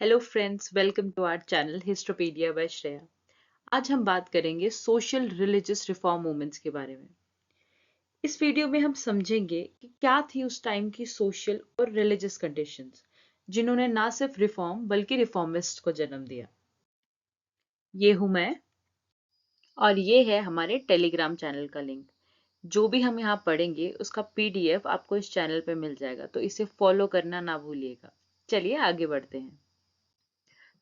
Hello friends, welcome to our channel Histopedia by Shreya. आज हम बात करेंगे सोशल रिलीजियस रिफॉर्म मूवमेंट्स के बारे में। इस वीडियो में हम समझेंगे कि क्या थी उस टाइम की सोशल और रिलीजियस कंडीशंस जिन्होंने ना सिर्फ रिफॉर्म बल्कि रिफॉर्मिस्ट को जन्म दिया। ये हूं मैं और ये है हमारे टेलीग्राम चैनल का लिंक। जो भी हम यहाँ पढ़ेंगे उसका पीडीएफ आपको इस चैनल पे मिल जाएगा, तो इसे फॉलो करना ना भूलिएगा। चलिए आगे बढ़ते हैं।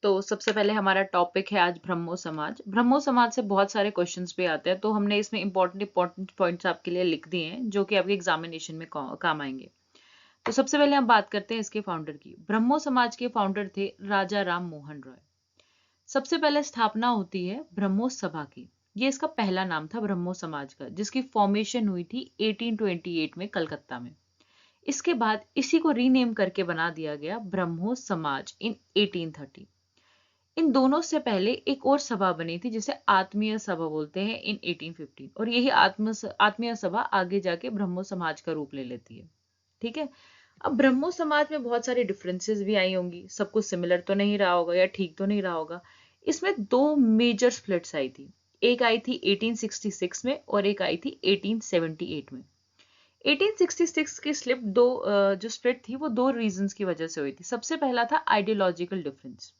तो सबसे पहले हमारा टॉपिक है आज ब्रह्मो समाज। ब्रह्मो समाज से बहुत सारे क्वेश्चंस भी आते हैं, तो हमने इसमें इंपॉर्टेंट पॉइंट्स आपके लिए लिख दिए हैं जो कि आपके एग्जामिनेशन में काम आएंगे। तो सबसे पहले हम बात करते हैं इसके फाउंडर की। ब्रह्मो समाज के फाउंडर थे राजा राम मोहन रॉय। सबसे पहले स्थापना होती है ब्रह्मो सभा की। ये इसका पहला नाम था ब्रह्मो समाज का, जिसकी फॉर्मेशन हुई थी 1828 में कलकत्ता में। इसके बाद इसी को रीनेम करके बना दिया गया ब्रह्मो समाज इन 1830। इन दोनों से पहले एक और सभा बनी थी जिसे आत्मीय सभा बोलते हैं इन 1815, और यही आत्मीय सभा आगे जाके ब्रह्मो समाज का रूप ले लेती है। ठीक है। अब ब्रह्मो समाज में बहुत सारी डिफरेंसेस भी आई होंगी, सब कुछ सिमिलर तो नहीं रहा होगा या ठीक तो नहीं रहा होगा। इसमें दो मेजर स्प्लिट्स आई थी। एक आई थी 1866 में और एक आई थी 1878 में। 1866 की जो स्प्लिट थी वो दो रीजंस की वजह से हुई थी। सबसे पहला था आइडियोलॉजिकल डिफरेंस।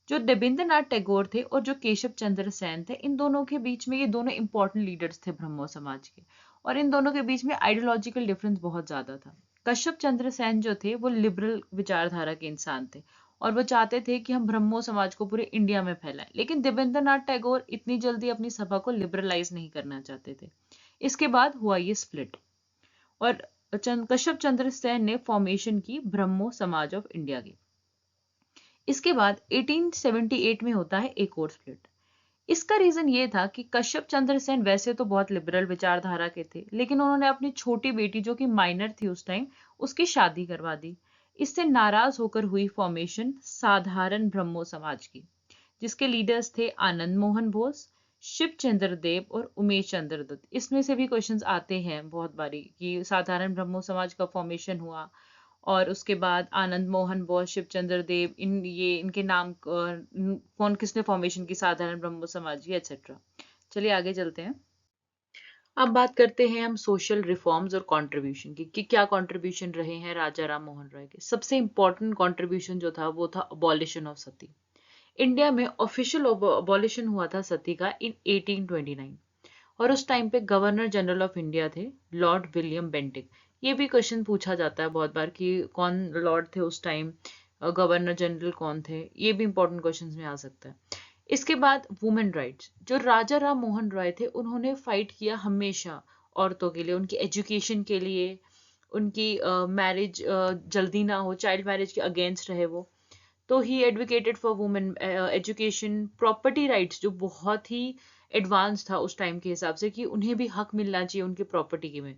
जो देवेंद्रनाथ टैगोर थे और जो केशव चंद्र सेन थे, इन दोनों के बीच में, ये दोनों इंपॉर्टेंट लीडर्स थे ब्रह्मो समाज के, और इन दोनों के बीच में आइडियोलॉजिकल डिफरेंस बहुत ज्यादा था। कश्यप चंद्र सेन जो थे वो लिबरल विचारधारा के इंसान थे और वो चाहते थे कि हम ब्रह्मो समाज को पूरे इंडिया में फैलाएं, लेकिन देवेंद्रनाथ टैगोर इतनी जल्दी अपनी सभा को लिबरलाइज नहीं करना चाहते थे। इसके बाद हुआ ये स्प्लिट और कश्यप चंद्र सेन ने फॉर्मेशन की ब्रह्मो समाज ऑफ इंडिया की। इसके बाद 1878 में होता है एक और स्प्लिट। इसका रीजन ये था कि कश्यप चंद्र सेन वैसे तो बहुत लिबरल विचारधारा के थे, लेकिन उन्होंने अपनी छोटी बेटी जो कि माइनर थी उस टाइम, उसकी शादी करवा दी। इससे नाराज होकर हुई फॉर्मेशन साधारण ब्रह्मो समाज की, जिसके लीडर्स थे आनंद मोहन बोस, शिव चंद्र देव और उमेश चंद्र दत्त। इसमें से भी क्वेश्चंस आते हैं बहुत बारी कि साधारण ब्रह्मो समाज का फॉर्मेशन हुआ और उसके बाद आनंद मोहन बोस, शिवचंद्र देव, इनके नाम कौन किसने फॉर्मेशन की, साधारण ब्रह्मो समाज की, एक्सेट्रा। चलिए आगे चलते हैं। अब बात करते हैं हम सोशल रिफॉर्म्स और कंट्रीब्यूशन की कि क्या कंट्रीब्यूशन रहे हैं राजा राम मोहन रॉय के। सबसे इंपॉर्टेंट कंट्रीब्यूशन जो था वो था अबॉलिशन ऑफ सती। इंडिया में ऑफिशियल अबॉलिशन हुआ था सती का इन 1829, और उस टाइम पे गवर्नर जनरल ऑफ इंडिया थे लॉर्ड विलियम बेंटिक। ये भी क्वेश्चन पूछा जाता है बहुत बार कि कौन लॉर्ड थे उस टाइम, गवर्नर जनरल कौन थे, ये भी इंपॉर्टेंट क्वेश्चन में आ सकता है। इसके बाद वुमेन राइट्स। जो राजा राम मोहन रॉय थे उन्होंने फाइट किया हमेशा औरतों के लिए, उनकी एजुकेशन के लिए, उनकी मैरिज जल्दी ना हो, चाइल्ड मैरिज के अगेंस्ट रहे वो। तो ही advocated for women education, property rights जो बहुत ही एडवांस था उस टाइम के हिसाब से कि उन्हें भी हक मिलना चाहिए उनकी प्रॉपर्टी में।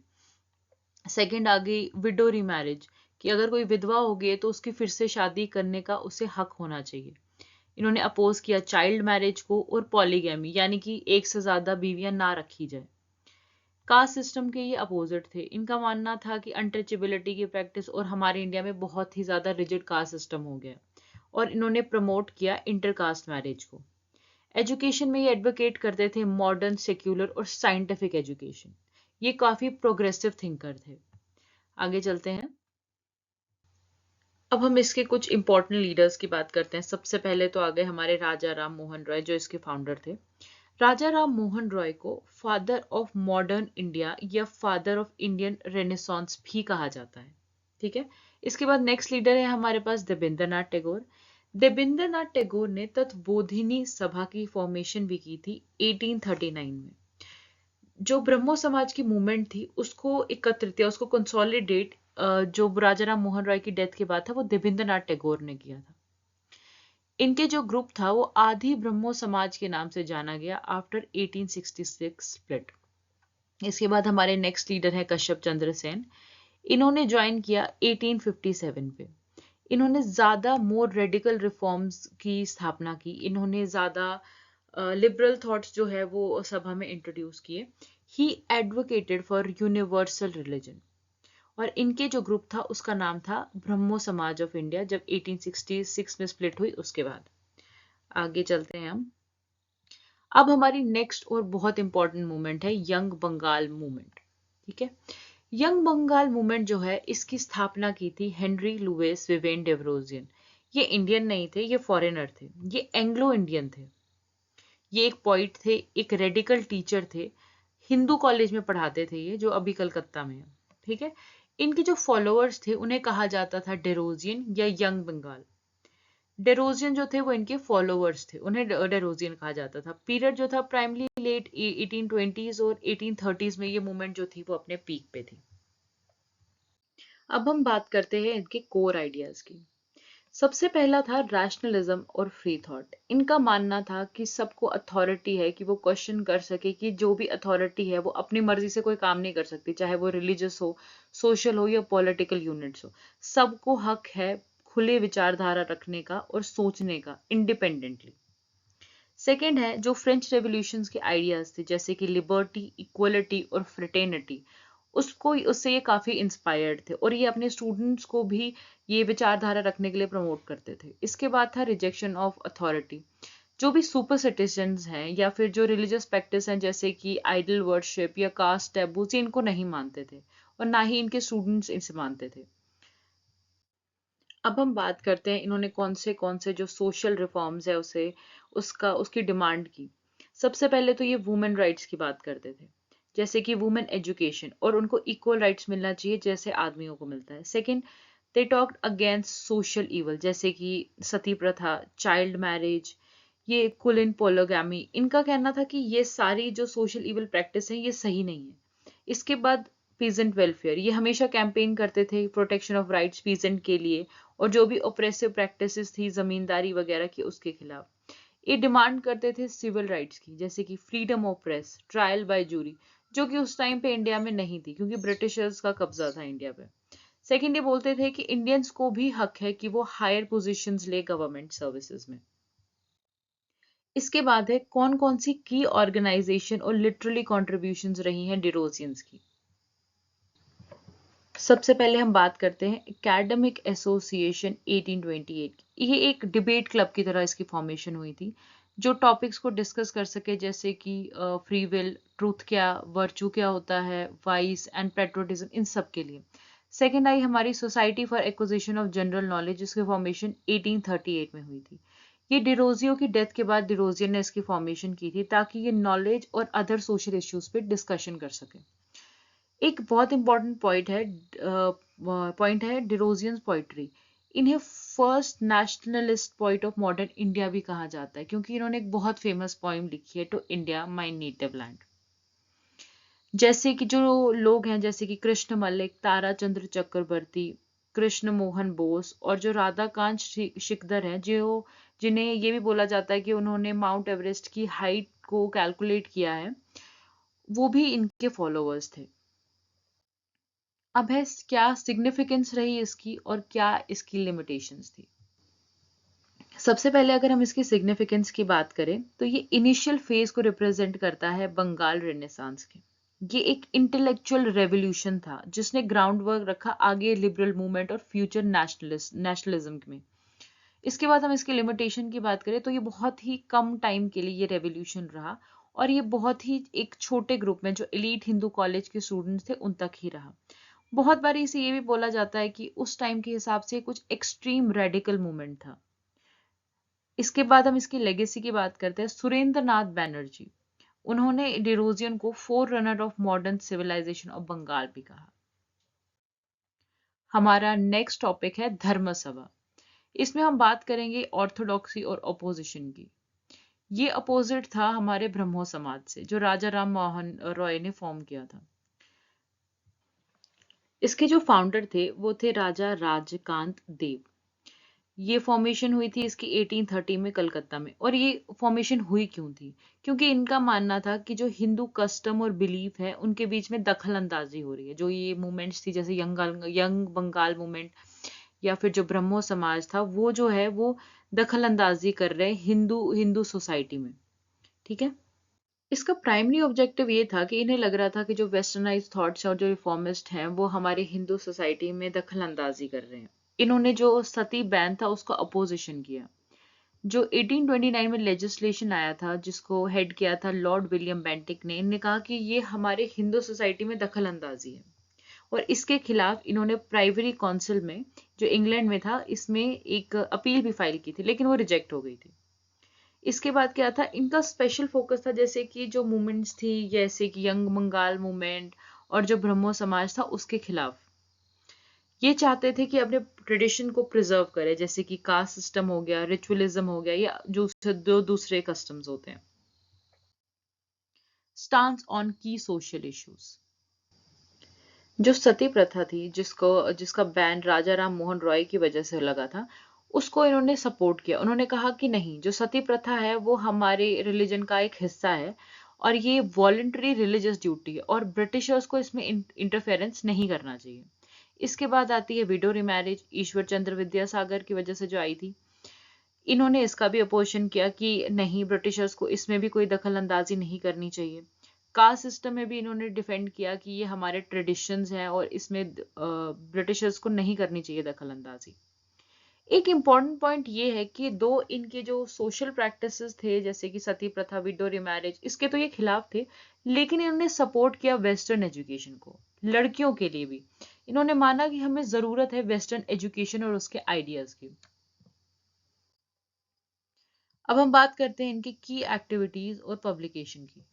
सेकंड आ गई विडो रीमैरिज, कि अगर कोई विधवा हो गई तो उसकी फिर से शादी करने का उसे हक होना चाहिए। इन्होंने अपोज किया चाइल्ड मैरिज को और पॉलीगैमी, यानी कि एक से ज्यादा बीवियां ना रखी जाए। कास्ट सिस्टम के ये अपोजिट थे। इनका मानना था कि अनटचेबिलिटी की प्रैक्टिस, और हमारे इंडिया में बहुत ही ज्यादा रिजिड कास्ट सिस्टम हो गया, और इन्होंने प्रमोट किया इंटरकास्ट मैरिज को। एजुकेशन में ये एडवोकेट करते थे मॉडर्न, सेक्युलर और साइंटिफिक एजुकेशन। ये काफी प्रोग्रेसिव थिंकर थे। आगे चलते हैं। अब हम इसके कुछ इंपॉर्टेंट लीडर्स की बात करते हैं। सबसे पहले तो आ गए हमारे राजा राम मोहन रॉय जो इसके फाउंडर थे। राजा राम मोहन रॉय को फादर ऑफ मॉडर्न इंडिया या फादर ऑफ इंडियन रेनेसांस भी कहा जाता है। ठीक है। इसके बाद नेक्स्ट लीडर है हमारे पास देवेंद्रनाथ टैगोर। देवेंद्रनाथ टैगोर ने तत्बोधिनी सभा की फॉर्मेशन भी की थी 1839 में। जो ब्रह्मो समाज की मूवमेंट थी उसको एकत्रित या उसको कंसोलिडेट जो राजा राम मोहन रॉय की डेथ के बाद था वो देवेंद्रनाथ टैगोर ने किया था। इनके जो ग्रुप था वो आदि ब्रह्मो समाज के नाम से जाना गया आफ्टर 1866 स्प्लिट। इसके बाद हमारे नेक्स्ट लीडर है कश्यप चंद्र सेन। इन्होंने ज्वाइन किया 1857 पे। इन्होंने ज्यादा मोर रेडिकल रिफॉर्म्स की स्थापना की। इन्होंने ज्यादा लिबरल थॉट्स जो है वो सभा में इंट्रोड्यूस किए। ही एडवोकेटेड फॉर यूनिवर्सल रिलीजन, और इनके जो ग्रुप था उसका नाम था ब्रह्मो समाज ऑफ इंडिया, जब 1866 में स्प्लिट हुई उसके बाद। आगे चलते हैं हम। अब हमारी नेक्स्ट और बहुत इंपॉर्टेंट मूवमेंट है यंग बंगाल मूवमेंट। ठीक है, यंग बंगाल मूवमेंट जो है इसकी स्थापना की थी हेनरी लुइस विवेन डेवरोजियन। ये इंडियन नहीं थे, ये फॉरेनर थे, ये एंग्लो इंडियन थे। ये एक पोइट थे, एक रेडिकल टीचर थे, हिंदू कॉलेज में पढ़ाते थे ये, जो अभी कलकत्ता में है। ठीक है, इनके जो फॉलोअर्स थे उन्हें कहा जाता था डेरोजियन या यंग बंगाल। डेरोजियन जो थे वो इनके फॉलोअर्स थे, उन्हें डेरोजियन कहा जाता था। पीरियड जो था प्राइमली लेट 1820s और 1830s में ये मूवमेंट जो थी वो अपने पीक पे थी। अब हम बात करते हैं इनके कोर आइडियाज की। सबसे पहला था रैशनलिज्म और फ्री थॉट। इनका मानना था कि सबको अथॉरिटी है कि वो क्वेश्चन कर सके, कि जो भी अथॉरिटी है वो अपनी मर्जी से कोई काम नहीं कर सकती, चाहे वो रिलीजियस हो, सोशल हो या पॉलिटिकल यूनिट्स हो। सबको हक है खुले विचारधारा रखने का और सोचने का इंडिपेंडेंटली। सेकेंड है जो फ्रेंच रेवोल्यूशंस के आइडियाज थे, जैसे कि लिबर्टी, इक्वलिटी और फ्रेटर्निटी, उसको उससे ये काफी इंस्पायर्ड थे और ये अपने स्टूडेंट्स को भी ये विचारधारा रखने के लिए प्रमोट करते थे। इसके बाद था रिजेक्शन ऑफ अथॉरिटी। जो भी सुपरस्टिशंस हैं या फिर जो रिलीजियस प्रैक्टिस हैं, जैसे कि आइडल वर्शिप या कास्ट टैबूज, इनको नहीं मानते थे और ना ही इनके स्टूडेंट्स इनसे मानते थे। अब हम बात करते हैं इन्होंने कौन से जो सोशल रिफॉर्म्स है उसे उसकी डिमांड की। सबसे पहले तो ये वुमेन राइट्स की बात करते थे, जैसे कि वुमेन एजुकेशन और उनको इक्वल राइट्स मिलना चाहिए जैसे आदमियों को मिलता है। Second, they talked against social evil, जैसे कि सती प्रथा, चाइल्ड मैरिज, ये कुलिन पोलोगैमी। इनका कहना था कि ये सारी जो सोशल इवल प्रैक्टिस है ये सही नहीं है। इसके बाद पीजेंट वेलफेयर, ये हमेशा कैंपेन करते थे प्रोटेक्शन ऑफ राइट्स पीजेंट के लिए और जो भी ऑपरेसिव प्रैक्टिसेस थी जमींदारी वगैरह की उसके खिलाफ। ये डिमांड करते थे सिविल राइट्स की, जैसे कि freedom of press, trial by jury, जो कि उस टाइम पे इंडिया में नहीं थी क्योंकि ब्रिटिशर्स का कब्जा था इंडिया पे। सेकंड, ये बोलते थे कि इंडियंस को भी हक है कि वो हायर पोजीशंस ले गवर्नमेंट सर्विसेज में। इसके बाद है कौन कौन सी की ऑर्गेनाइजेशन और लिटरली कॉन्ट्रीब्यूशंस रही हैं डिरोजियंस की। सबसे पहले हम बात करते हैं एकेडमिक एसोसिएशन 1828 की। ये एक डिबेट क्लब की तरह इसकी फॉर्मेशन हुई थी, जो टॉपिक्स को डिस्कस कर सके, जैसे कि फ्री विल, ट्रूथ क्या, वर्चू क्या होता है, वाइस एंड पेट्रोटिज्म, इन सब के लिए। सेकेंड आई हमारी society for acquisition of general knowledge, जिसकी फॉर्मेशन 1838 में हुई थी। ये डिरोजियो की डेथ के बाद डिरोजियन ने इसकी फॉर्मेशन की थी ताकि ये नॉलेज और अदर सोशल इश्यूज पे डिस्कशन कर सके। एक बहुत इंपॉर्टेंट पॉइंट है डिरोजियंस पोइट्री। इन्हें first nationalist poet of modern India भी कहा जाता है क्योंकि इन्होंने एक बहुत फेमस पोइम लिखी है, to India my native land. जैसे कि जो लोग हैं, जैसे कि कृष्ण मल्लिक, ताराचंद्र चक्रवर्ती, कृष्ण मोहन बोस और जो राधाकांत शिकदर हैं, जो जिन्हें ये भी बोला जाता है कि उन्होंने माउंट एवरेस्ट की हाइट को कैलकुलेट किया है, वो भी इनके फॉलोअर्स थे। अब है क्या सिग्निफिकेंस रही इसकी और क्या इसकी लिमिटेशंस थी। सबसे पहले अगर हम इसकी सिग्निफिकेंस की बात करें तो ये इनिशियल फेज को रिप्रेजेंट करता है बंगाल रेनेसांस के। ये एक इंटेलेक्चुअल रेवोल्यूशन था जिसने ग्राउंड वर्क रखा आगे लिबरल मूवमेंट और फ्यूचर नेशनलिज्म में। इसके बाद हम इसके लिमिटेशन की बात करें तो ये बहुत ही कम टाइम के लिए ये रेवोल्यूशन रहा और ये बहुत ही एक छोटे ग्रुप में जो एलीट हिंदू कॉलेज के स्टूडेंट्स थे उन तक ही रहा। बहुत बार इसे ये भी बोला जाता है कि उस टाइम के हिसाब से कुछ एक्सट्रीम रेडिकल मूवमेंट था। इसके बाद हम इसकी लेगेसी की बात करते हैं। सुरेंद्र नाथ बैनर्जी, उन्होंने डिरोजियन को forerunner of modern civilisation of Bengal भी कहा। हमारा नेक्स्ट टॉपिक है धर्म सभा। इसमें हम बात करेंगे ऑर्थोडॉक्सी और अपोजिशन की। ये अपोजिट था हमारे ब्रह्मो समाज से, जो राजा राम मोहन रॉय ने फॉर्म किया था। इसके जो फाउंडर थे वो थे राजा राजकांत देव। ये फॉर्मेशन हुई थी इसकी 1830 में कलकत्ता में। और ये फॉर्मेशन हुई क्यों थी? क्योंकि इनका मानना था कि जो हिंदू कस्टम और बिलीफ है उनके बीच में दखल अंदाजी हो रही है। जो ये मूवमेंट्स थी जैसे यंग बंगाल मूवमेंट या फिर जो ब्रह्मो समाज था, वो जो है वो दखल अंदाजी कर रहे हिंदू हिंदू सोसाइटी में। ठीक है, इसका प्राइमरी ऑब्जेक्टिव ये था कि इन्हें लग रहा था कि जो वेस्टर्नाइज थॉट्स और जो रिफॉर्मिस्ट हैं वो हमारे हिंदू सोसाइटी में दखल अंदाजी कर रहे हैं। इन्होंने जो सती बैन था उसका अपोजिशन किया। जो 1829 में लेजिस्लेशन आया था जिसको हेड किया था लॉर्ड विलियम बेंटिक ने, इन्होंने कहा कि ये हमारे हिंदू सोसाइटी में दखल अंदाजी है, और इसके खिलाफ इन्होंने प्राइवरी काउंसिल में, जो इंग्लैंड में था, इसमें एक अपील भी फाइल की थी, लेकिन वो रिजेक्ट हो गई थी। इसके बाद क्या था, इनका स्पेशल फोकस था जैसे कि जो मूवमेंट्स थी, जैसे कि यंग बंगाल मूवमेंट और जो ब्रह्मो समाज था उसके खिलाफ। ये चाहते थे कि अपने ट्रेडिशन को प्रिजर्व करे, जैसे कि कास्ट सिस्टम हो गया, रिचुअलिज्म हो गया, या जो दूसरे कस्टम्स होते हैं। स्टांस ऑन की सोशल इश्यूज। जो सती प्रथा थी, जिसका बैन राजा राम मोहन रॉय की वजह से लगा था, उसको इन्होंने सपोर्ट किया। उन्होंने कहा कि नहीं, जो सती प्रथा है वो हमारे रिलीजन का एक हिस्सा है, और ये वॉलंटरी रिलीजियस ड्यूटी है, और ब्रिटिशर्स को इसमें इंटरफेरेंस नहीं करना चाहिए। इसके बाद आती है विडो रिमैरिज, ईश्वर चंद्र विद्यासागर की वजह से जो आई थी। इन्होंने इसका भी अपोजिशन किया कि नहीं, ब्रिटिशर्स को इसमें भी कोई दखल अंदाजी नहीं करनी चाहिए। कास्ट सिस्टम में भी इन्होंने डिफेंड किया कि ये हमारे ट्रेडिशंस हैं और इसमें ब्रिटिशर्स को नहीं करनी चाहिए दखल अंदाजी। एक इम्पॉर्टेंट पॉइंट ये है कि दो इनके जो सोशल प्रैक्टिसेस थे, जैसे कि सती प्रथा, विडो रिमैरिज, इसके तो ये खिलाफ थे, लेकिन इन्होंने सपोर्ट किया वेस्टर्न एजुकेशन को, लड़कियों के लिए भी। इन्होंने माना कि हमें जरूरत है वेस्टर्न एजुकेशन और उसके आइडियाज की। अब हम बात करते हैं इनकी की एक्टिविटीज और पब्लिकेशन की।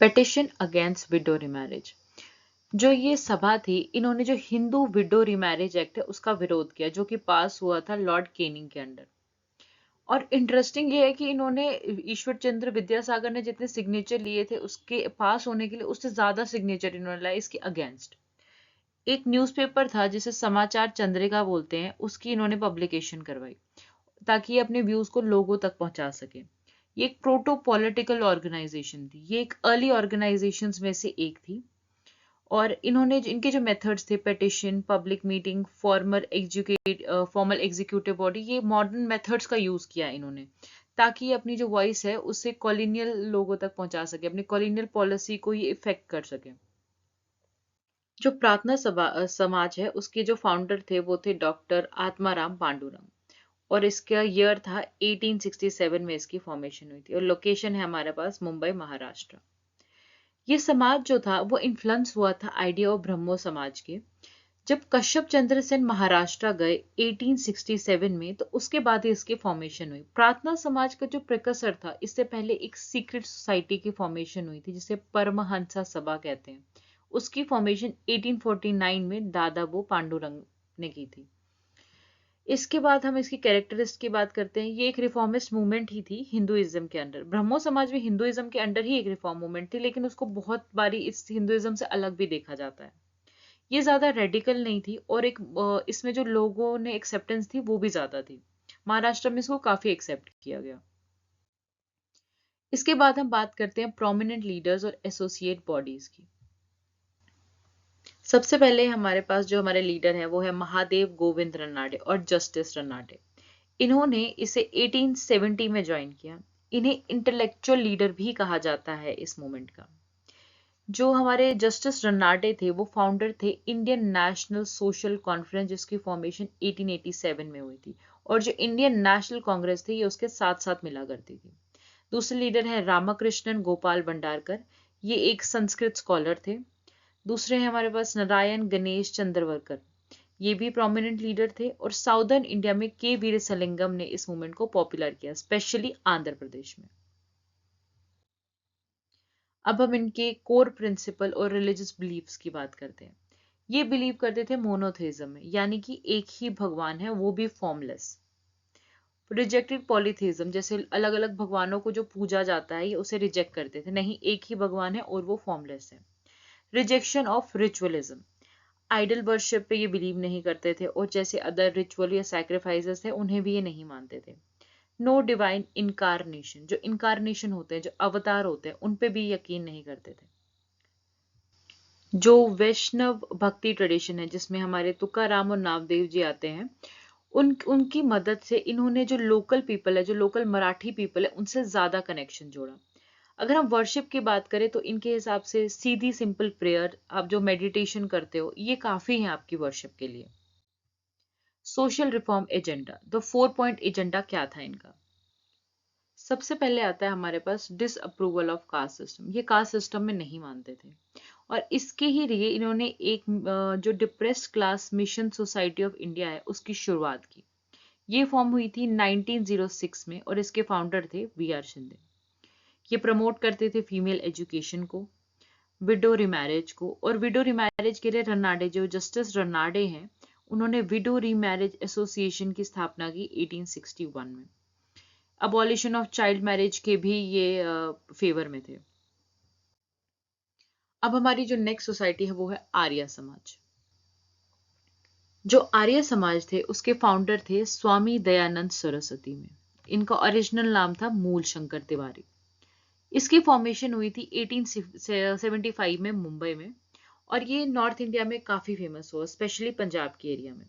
Petition against window remarriage. जो ये सभा थी, इन्होंने जो हिंदू विडो रिमैरिज एक्ट है उसका विरोध किया, जो कि पास हुआ था लॉर्ड केनिंग के अंडर। और इंटरेस्टिंग ये है कि इन्होंने, ईश्वर चंद्र विद्यासागर ने जितने सिग्नेचर लिए थे उसके पास होने के लिए, उससे ज्यादा सिग्नेचर इन्होंने लाए इसके अगेंस्ट। एक न्यूज़पेपर था जिसे समाचार चंद्रिका बोलते हैं, उसकी इन्होंने पब्लिकेशन करवाई ताकि ये अपने व्यूज को लोगों तक पहुंचा सके। ये एक प्रोटो पॉलिटिकल ऑर्गेनाइजेशन थी, ये एक अर्ली ऑर्गेनाइजेशंस में से एक थी। और इन्होंने इनके जो मेथड्स थे, petition, public meeting, formal executive body, ये मॉडर्न मेथड्स का यूज किया इन्होंने, ताकि अपनी जो वॉइस है उससे कॉलोनियल लोगों तक पहुंचा सके, अपनी कॉलोनियल पॉलिसी को ये इफेक्ट कर सके। जो प्रार्थना समाज है उसके जो फाउंडर थे वो थे डॉक्टर आत्माराम पांडुरंग, और इसका ईयर था 1867 में इसकी फॉर्मेशन हुई थी, और लोकेशन है हमारे पास मुंबई, महाराष्ट्र। ये समाज जो था वो इन्फ्लुएंस हुआ था आइडिया ऑफ ब्रह्मो समाज के। जब कश्यप चंद्र सेन महाराष्ट्र गए 1867 में, तो उसके बाद ही इसकी फॉर्मेशन हुई। प्रार्थना समाज का जो प्रिकसर था, इससे पहले एक सीक्रेट सोसाइटी की फॉर्मेशन हुई थी जिसे परमहंसा सभा कहते हैं। उसकी फॉर्मेशन 1849 में दादाबो पांडुरंग ने की थी। इसके बाद हम इसकी कैरेक्टरिस्ट की बात करते हैं। ये एक रिफॉर्मिस्ट मूवमेंट ही थी हिंदुइज्म के अंडर। ब्रह्मो समाज भी हिंदुइज्म के अंडर ही एक रिफॉर्म मूवमेंट थी, लेकिन उसको बहुत बारी इस हिंदुइज्म से अलग भी देखा जाता है। ये ज्यादा रेडिकल नहीं थी, और एक इसमें जो लोगों ने एक्सेप्टेंस थी वो भी ज्यादा थी। महाराष्ट्र में इसको काफी एक्सेप्ट किया गया। इसके बाद हम बात करते हैं प्रोमिनेंट लीडर्स और एसोसिएट बॉडीज की। सबसे पहले हमारे पास जो हमारे लीडर हैं वो है महादेव गोविंद रनाडे और जस्टिस रनाडे। इन्होंने इसे 1870 में ज्वाइन किया। इन्हें इंटेलेक्चुअल लीडर भी कहा जाता है इस मूवमेंट का। जो हमारे जस्टिस रनाडे थे वो फाउंडर थे इंडियन नेशनल सोशल कॉन्फ्रेंस, जिसकी फॉर्मेशन 1887 में हुई थी, और जो इंडियन नेशनल कांग्रेस थी ये उसके साथ साथ मिला करती थी। दूसरे लीडर हैं रामाकृष्णन गोपाल भंडारकर। ये एक संस्कृत स्कॉलर थे। दूसरे हैं हमारे पास नारायण गणेश चंद्रवरकर। ये भी प्रोमिनेंट लीडर थे, और साउदर्न इंडिया में के वीरेसलिंगम ने इस मूवमेंट को पॉपुलर किया, स्पेशली आंध्र प्रदेश में। अब हम इनके कोर प्रिंसिपल और रिलीजियस बिलीफ्स की बात करते हैं। ये बिलीव करते थे मोनोथेइज्म में, यानी कि एक ही भगवान है, वो भी फॉर्मलेस। रिजेक्टेड पॉलीथेइज्म, जैसे अलग अलग भगवानों को जो पूजा जाता है, ये उसे रिजेक्ट करते थे, नहीं, एक ही भगवान है और वो फॉर्मलेस है। Rejection of ritualism, idol worship पे ये बिलीव नहीं करते थे, और जैसे अदर रिचुअल या सैक्रिफाइसेस थे उन्हें भी ये नहीं मानते थे। नो डिवाइन इनकारनेशन, जो इनकारनेशन होते हैं, जो अवतार होते हैं, उन पे भी यकीन नहीं करते थे। जो वैष्णव भक्ति ट्रेडिशन है, जिसमें हमारे तुकाराम और नामदेव जी आते हैं, उनकी मदद से इन्होंने जो लोकल पीपल है, जो लोकल मराठी पीपल है, उनसे ज्यादा कनेक्शन जोड़ा। अगर हम वर्शिप की बात करें तो इनके हिसाब से सीधी सिंपल प्रेयर, आप जो मेडिटेशन करते हो, ये काफी है आपकी वर्शिप के लिए। Social reform agenda, the 4 point agenda क्या था इनका? सबसे पहले आता है हमारे पास डिसअप्रूवल ऑफ कास्ट सिस्टम। ये कास्ट सिस्टम में नहीं मानते थे और इसके ही लिए इन्होंने एक जो depressed class mission society of India है उसकी शुरुआत की। ये फॉर्म हुई थी 1906 में और इसके फाउंडर थे वी आर शिंदे। ये प्रमोट करते थे फीमेल एजुकेशन को, विडो रिमैरिज को, और विडो रिमैरिज के लिए रनाडे, जो जस्टिस रनाडे हैं, उन्होंने विडो रिमैरिज एसोसिएशन की स्थापना की 1861 में। अबॉलिशन ऑफ चाइल्ड मैरिज के भी ये फेवर में थे। अब हमारी जो नेक्स्ट सोसाइटी है वो है आर्य समाज। जो आर्य समाज थे उसके फाउंडर थे स्वामी दयानंद सरस्वती में। इनका ओरिजिनल नाम था मूल शंकर तिवारी। इसकी फॉर्मेशन हुई थी 1875 में मुंबई में और ये नॉर्थ इंडिया में काफी फेमस हुआ, स्पेशली पंजाब के एरिया में।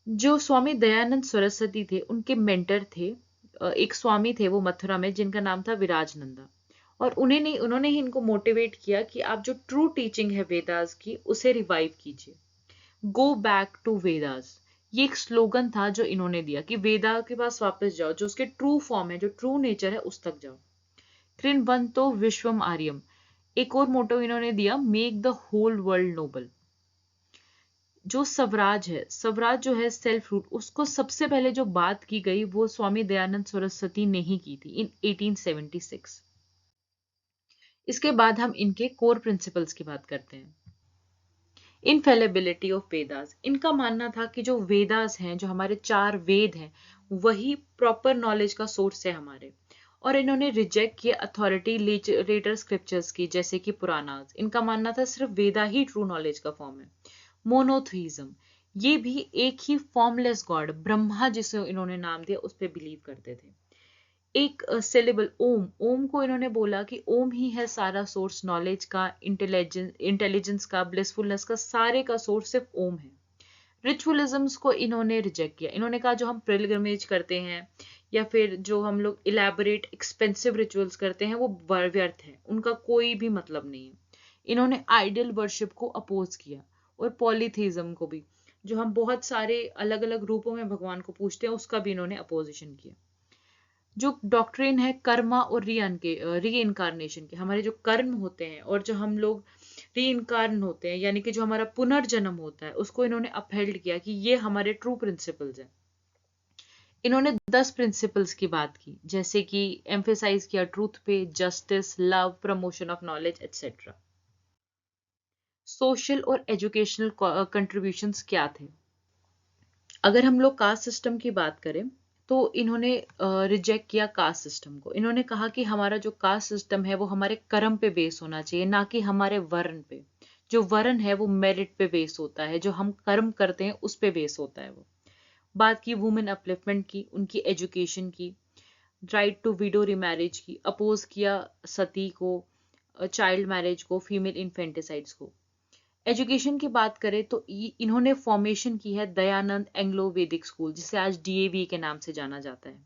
जो स्वामी दयानंद सरस्वती थे उनके मेंटर थे, एक स्वामी थे वो मथुरा में, जिनका नाम था विराजनंदा। और उन्होंने ही इनको मोटिवेट किया कि आप जो ट्रू टीचिंग है वेदास की उसे रिवाइव कीजिए, गो बैक टू वेदास। ये एक स्लोगन था जो इन्होंने दिया कि वेदा के पास वापस जाओ, जो उसके ट्रू फॉर्म है, जो ट्रू नेचर है, उस तक जाओ। कृण्वन्तो विश्वम आर्यम, एक और मोटो इन्होंने दिया, make the whole world noble. जो स्वराज है, स्वराज जो है सेल्फ रूल, उसको सबसे पहले जो बात की गई वो स्वामी दयानंद सरस्वती ने ही की थी इन 1876। इसके बाद हम इनके कोर प्रिंसिपल्स की बात करते हैं। इनफेलेबिलिटी ऑफ वेदास। इनका मानना था कि जो वेदास हैं, जो हमारे 4 वेद हैं, वही प्रॉपर नॉलेज का सोर्स है हमारे। और इन्होंने रिजेक्ट किया अथॉरिटी लेटर स्क्रिप्चर्स की, जैसे कि पुराणास। इनका मानना था सिर्फ वेदा ही ट्रू नॉलेज का फॉर्म है। मोनोथीज्म, ये भी एक ही फॉर्मलेस गॉड ब्रह्मा जिसे इन्होंने नाम दिया उस पर बिलीव करते थे। एक सिलेबल ओम, ओम को इन्होंने बोला कि ओम ही है सारा सोर्स नॉलेज का, इंटेलिजेंस का, ब्लिसफुलनेस का, सारे का सोर्स सिर्फ ओम है। रिचुअलिज्म्स को इन्होंने रिजेक्ट किया। इन्होंने कहा जो हम पिलग्रिमेज करते हैं या फिर जो हम लोग इलेबोरेट एक्सपेंसिव रिचुअल्स करते हैं वो व्यर्थ है, उनका कोई भी मतलब नहीं है। इन्होंने आइडल वर्शिप को अपोज किया और पॉलीथीज्म को भी, जो हम बहुत सारे अलग अलग रूपों में भगवान को पूजते हैं, उसका भी इन्होंने अपोजिशन किया। जो डॉक्ट्रिन है कर्मा और री इनकारनेशन के, हमारे जो कर्म होते हैं और जो हम लोग री इनकारन होते हैं, यानी कि जो हमारा पुनर्जन्म होता है, उसको इन्होंने अपहेल्ड किया कि ये हमारे ट्रू प्रिंसिपल्स हैं। इन्होंने 10 प्रिंसिपल्स की बात की, जैसे कि एम्फेसाइज किया ट्रूथ पे, justice, love, promotion of knowledge etcetera. Social और एजुकेशनल कंट्रीब्यूशंस क्या थे? अगर हम लोग कास्ट सिस्टम की बात करें तो इन्होंने रिजेक्ट किया कास्ट सिस्टम को। इन्होंने कहा कि हमारा जो कास्ट सिस्टम है वो हमारे कर्म पे बेस होना चाहिए, ना कि हमारे वर्ण पे। जो वर्ण है वो मेरिट पे बेस होता है, जो हम कर्म करते हैं उस पे बेस होता है वो। बात की वुमेन अपलिफ्टमेंट की, उनकी एजुकेशन की, राइट टू विडो रिमैरिज की, अपोज किया सती को, चाइल्ड मैरिज को, फीमेल इन्फेंटिसाइड्स को। एजुकेशन की बात करें तो इन्होंने फॉर्मेशन की है दयानंद एंग्लो वैदिक स्कूल, जिसे आज डीएवी के नाम से जाना जाता है।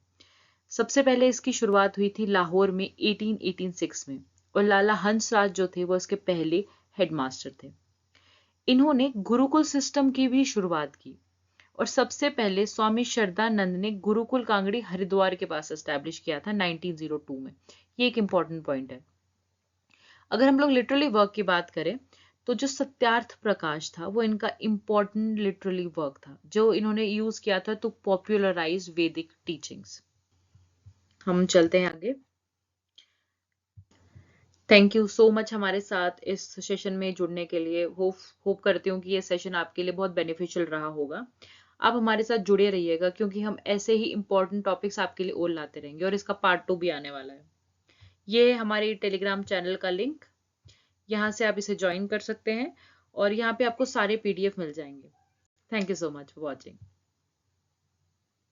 सबसे पहले इसकी शुरुआत हुई थी लाहौर में 1886 में और लाला हंसराज जो थे वो इसके पहले हेडमास्टर थे। इन्होंने गुरुकुल सिस्टम की भी शुरुआत की और सबसे पहले स्वामी श्रद्धानंद ने गुरुकुल कांगड़ी हरिद्वार के पास एस्टैब्लिश किया था 1902 में। ये एक इंपॉर्टेंट पॉइंट है। अगर हम लोग लिटरली वर्क की बात करें तो जो सत्यार्थ प्रकाश था वो इनका इंपॉर्टेंट लिटरली वर्क था, जो इन्होंने यूज किया था टू पॉपुलराइज वैदिक टीचिंग्स। हम चलते हैं आगे। थैंक यू सो मच हमारे साथ इस सेशन में जुड़ने के लिए। होप करती हूँ कि ये सेशन आपके लिए बहुत बेनिफिशियल रहा होगा। आप हमारे साथ जुड़े रहिएगा क्योंकि हम ऐसे ही इंपॉर्टेंट टॉपिक्स आपके लिए और लाते रहेंगे और इसका पार्ट 2 भी आने वाला है। ये हमारे टेलीग्राम चैनल का लिंक, यहाँ से आप इसे ज्वाइन कर सकते हैं और यहाँ पे आपको सारे पीडीएफ मिल जाएंगे। Thank you so much for watching.